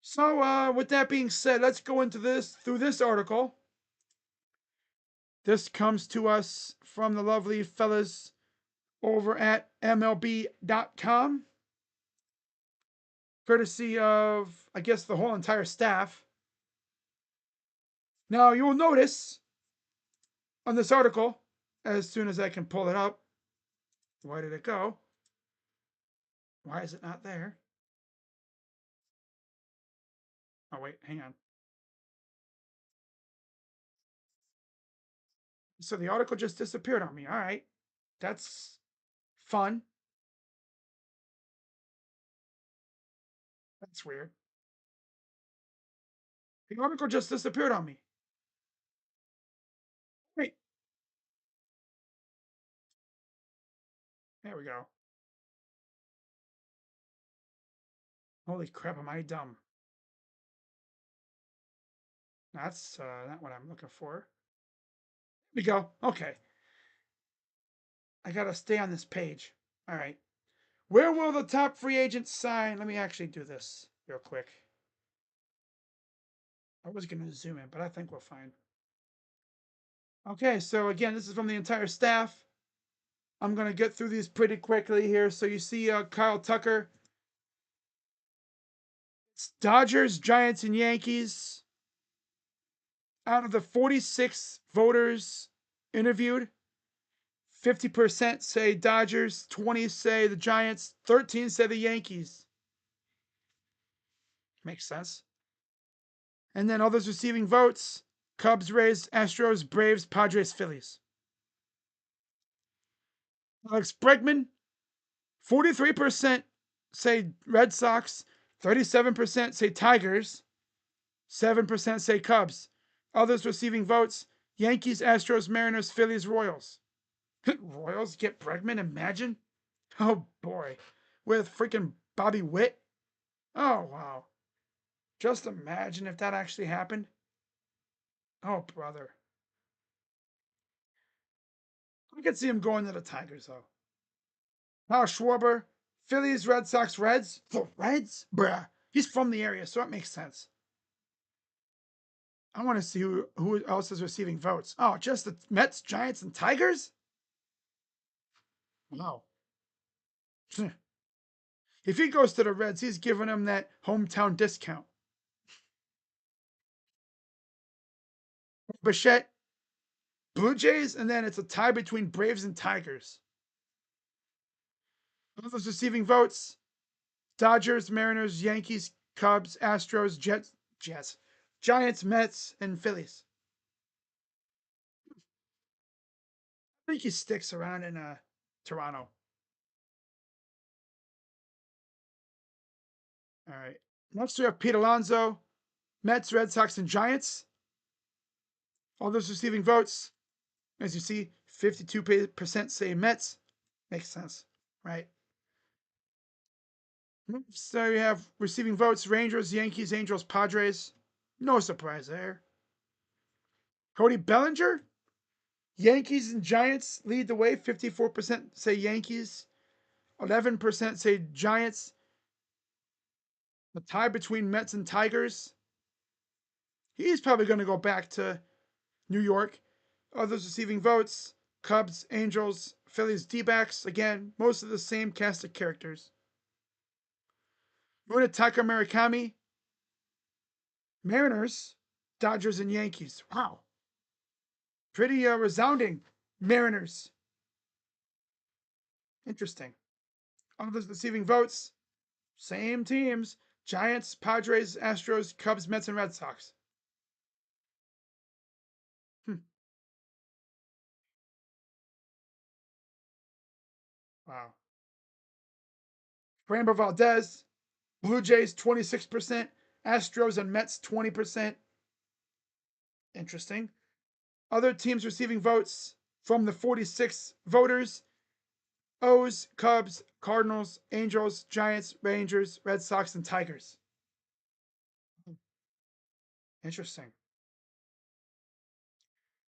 [SPEAKER 1] So, with that being said, let's go into through this article. This comes to us from the lovely fellas over at MLB.com. Courtesy of, I guess, the whole entire staff. Now, you will notice on this article, as soon as I can pull it up, where did it go? Why is it not there? Oh, wait, hang on. So the article just disappeared on me. All right. That's fun. That's weird. The article just disappeared on me. Wait. There we go. Holy crap, am I dumb? That's not what I'm looking for. There we go. Okay. I got to stay on this page. All right. Where will the top free agents sign? Let me actually do this real quick. I was going to zoom in, but I think we're fine. Okay, so again, this is from the entire staff. I'm going to get through these pretty quickly here. So you see Kyle Tucker. It's Dodgers, Giants, and Yankees. Out of the 46 voters interviewed, 50% say Dodgers, 20 say the Giants, 13 say the Yankees. Makes sense. And then others receiving votes: Cubs, Rays, Astros, Braves, Padres, Phillies. Alex Bregman, 43% say Red Sox, 37% say Tigers, 7% say Cubs. Others receiving votes: Yankees, Astros, Mariners, Phillies, Royals. Royals get Bregman, imagine? Oh boy. With freaking Bobby Witt? Oh wow. Just imagine if that actually happened. Oh brother. I could see him going to the Tigers though. Now Schwarber, Phillies, Red Sox, Reds. The Reds? Bruh. He's from the area, so it makes sense. I want to see who else is receiving votes. Oh, just the Mets, Giants, and Tigers? Wow. If he goes to the Reds, he's giving them that hometown discount. Bichette, Blue Jays, and then it's a tie between Braves and Tigers. Others receiving votes: Dodgers, Mariners, Yankees, Cubs, Astros, Jets, Giants, Mets, and Phillies. I think he sticks around in Toronto. All right. Next we have Pete Alonso, Mets, Red Sox, and Giants. All those receiving votes, as you see, 52% say Mets. Makes sense, right? So you have receiving votes: Rangers, Yankees, Angels, Padres. No surprise there. Cody Bellinger, Yankees and Giants lead the way. 54% say Yankees, 11% say Giants. The tie between Mets and Tigers. He's probably going to go back to New York. Others receiving votes: Cubs, Angels, Phillies, D-backs. Again, most of the same cast of characters. Munetaka Murakami, Mariners, Dodgers, and Yankees. Wow. Pretty resounding. Mariners. Interesting. Others receiving votes: same teams: Giants, Padres, Astros, Cubs, Mets, and Red Sox. Wow. Framber Valdez, Blue Jays 26%, Astros and Mets 20%. Interesting. Other teams receiving votes from the 46 voters: O's, Cubs, Cardinals, Angels, Giants, Rangers, Red Sox, and Tigers. Interesting.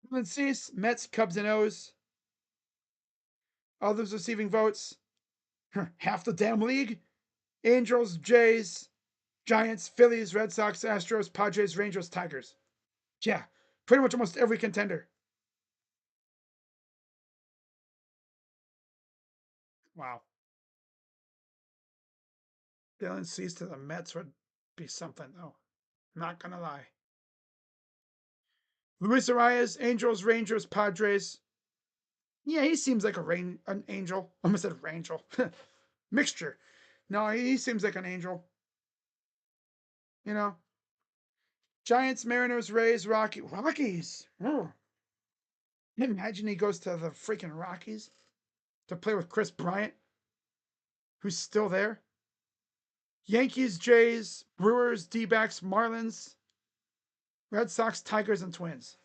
[SPEAKER 1] Let's see. Mets, Cubs, and O's. Others receiving votes: half the damn league. Angels, Jays, Giants, Phillies, Red Sox, Astros, Padres, Rangers, Tigers. Yeah, pretty much almost every contender. Wow. Dylan Cease to the Mets would be something, though. Not gonna lie. Luis Arias, Angels, Rangers, Padres. Yeah, he seems like an angel. Almost said Rangel. Mixture. No, he seems like an angel. You know, Giants, Mariners, Rays, Rockies. Oh. Imagine he goes to the freaking Rockies to play with Chris Bryant, who's still there. Yankees, Jays, Brewers, D-backs, Marlins, Red Sox, Tigers, and Twins.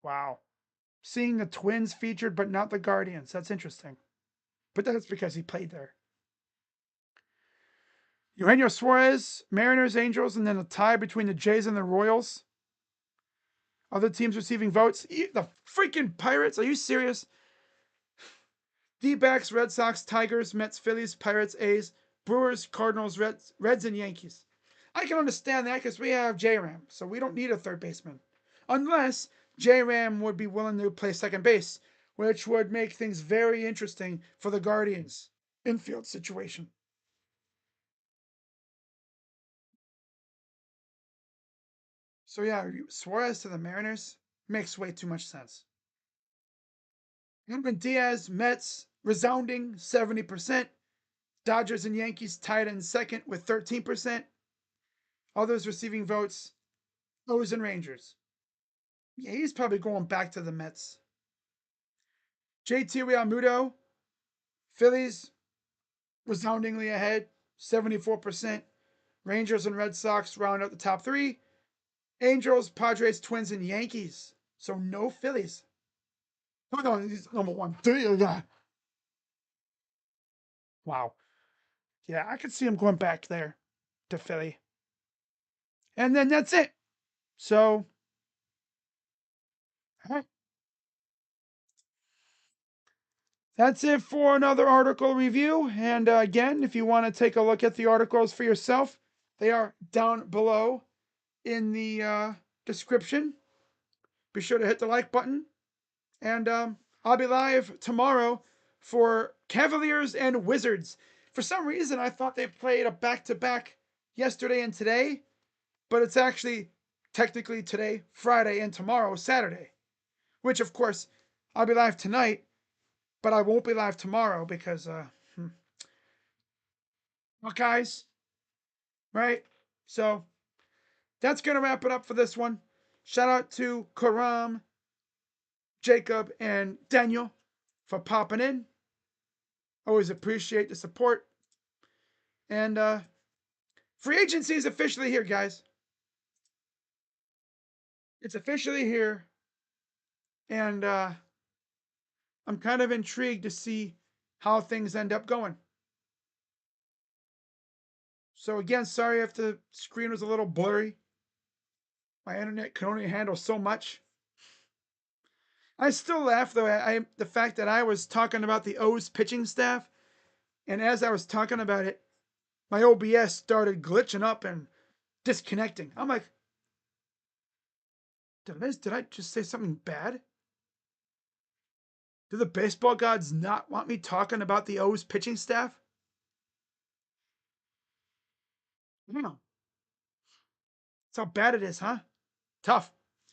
[SPEAKER 1] Wow. Seeing the Twins featured, but not the Guardians. That's interesting. But that's because he played there. Eugenio Suarez, Mariners, Angels, and then a tie between the Jays and the Royals. Other teams receiving votes: the freaking Pirates. Are you serious? D-backs, Red Sox, Tigers, Mets, Phillies, Pirates, A's, Brewers, Cardinals, Reds, and Yankees. I can understand that because we have J-Ram, so we don't need a third baseman. Unless J-Ram would be willing to play second base, which would make things very interesting for the Guardians' infield situation. So yeah, Suarez to the Mariners makes way too much sense. Edwin Diaz, Mets, resounding 70%. Dodgers and Yankees tied in second with 13%. Others receiving votes: O's and Rangers. Yeah, he's probably going back to the Mets. JT Realmuto, Phillies, resoundingly ahead, 74%. Rangers and Red Sox round out the top three. Angels, Padres, Twins, and Yankees. So no Phillies. No, he's number one. Wow. Yeah, I could see him going back there to Philly. And then that's it. So, all right. That's it for another article review. And again, if you want to take a look at the articles for yourself, they are down below in the description. Be sure to hit the like button. And I'll be live tomorrow for Cavaliers and Wizards. For some reason, I thought they played a back to back yesterday and today, but it's actually technically today, Friday, and tomorrow, Saturday. Which, of course, I'll be live tonight, but I won't be live tomorrow because, Buckeyes, right? So that's going to wrap it up for this one. Shout out to Karam, Jacob, and Daniel for popping in. Always appreciate the support. And free agency is officially here, guys. It's officially here. And I'm kind of intrigued to see how things end up going. So again, sorry if the screen was a little blurry. My internet can only handle so much. I still laugh though at the fact that I was talking about the O's pitching staff, and as I was talking about it, my OBS started glitching up and disconnecting. I'm like, did I just say something bad? Do the baseball gods not want me talking about the O's pitching staff? I don't know. That's how bad it is, huh? Tough.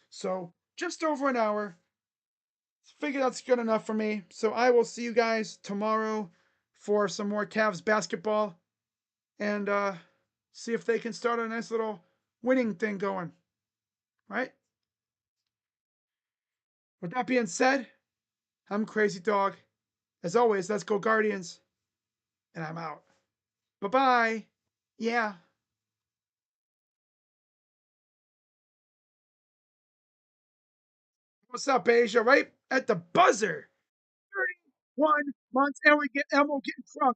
[SPEAKER 1] So, just over an hour. Figure that's good enough for me. So, I will see you guys tomorrow for some more Cavs basketball and see if they can start a nice little winning thing going. Right? With that being said, I'm Crazy Dog. As always, let's go Guardians. And I'm out. Bye bye. Yeah. What's up, Asia? Right at the buzzer. 31 months and we get Elmo getting crunk.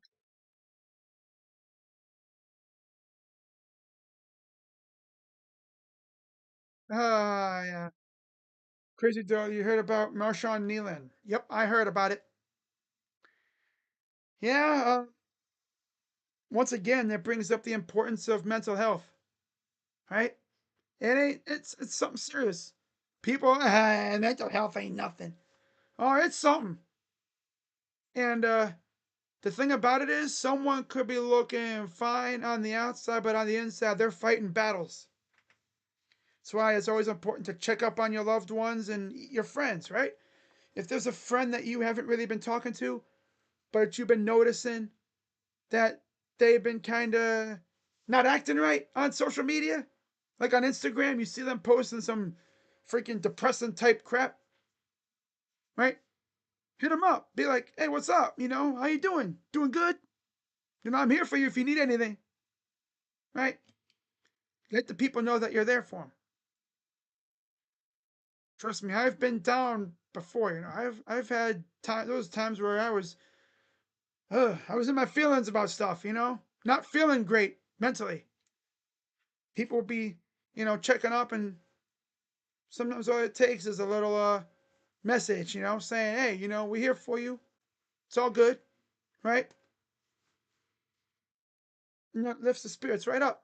[SPEAKER 1] Ah, yeah. Crazy Dog, you heard about Marshawn Nealon? Yep, I heard about it. Yeah, once again, that brings up the importance of mental health, right? It's something serious. People, mental health ain't nothing. Oh, it's something. And the thing about it is, someone could be looking fine on the outside, but on the inside, they're fighting battles. That's why it's always important to check up on your loved ones and your friends, right? If there's a friend that you haven't really been talking to, but you've been noticing that they've been kind of not acting right on social media, like on Instagram, you see them posting some freaking depressing type crap, right? Hit them up. Be like, hey, what's up? You know, how you doing? Doing good? You know, I'm here for you if you need anything, right? Let the people know that you're there for them. Trust me, I've been down before. You know, I've had those times where I was in my feelings about stuff. You know, not feeling great mentally. People will be, checking up, and sometimes all it takes is a little message. Saying, hey, we're here for you. It's all good, right? And that lifts the spirits right up.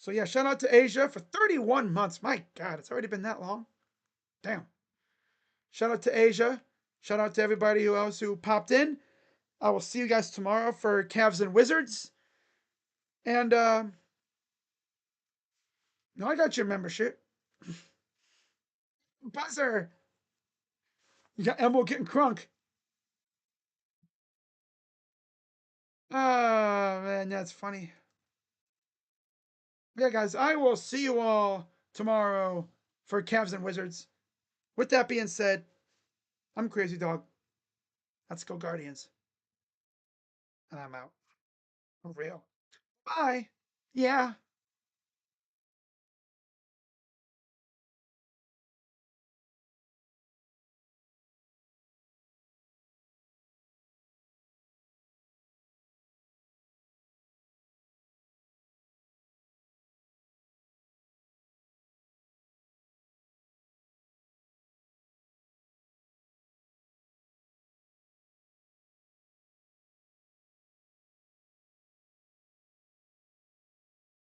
[SPEAKER 1] So yeah, shout out to Asia for 31 months. My God, it's already been that long. Damn. Shout out to Asia. Shout out to everybody else who popped in. I will see you guys tomorrow for Cavs and Wizards. And no, I got your membership. Buzzer. You got Emil getting crunk. Oh man, that's funny. Yeah, guys, I will see you all tomorrow for Cavs and Wizards. With that being said, I'm Crazy Dog. Let's go Guardians. And I'm out. For real. Bye. Yeah.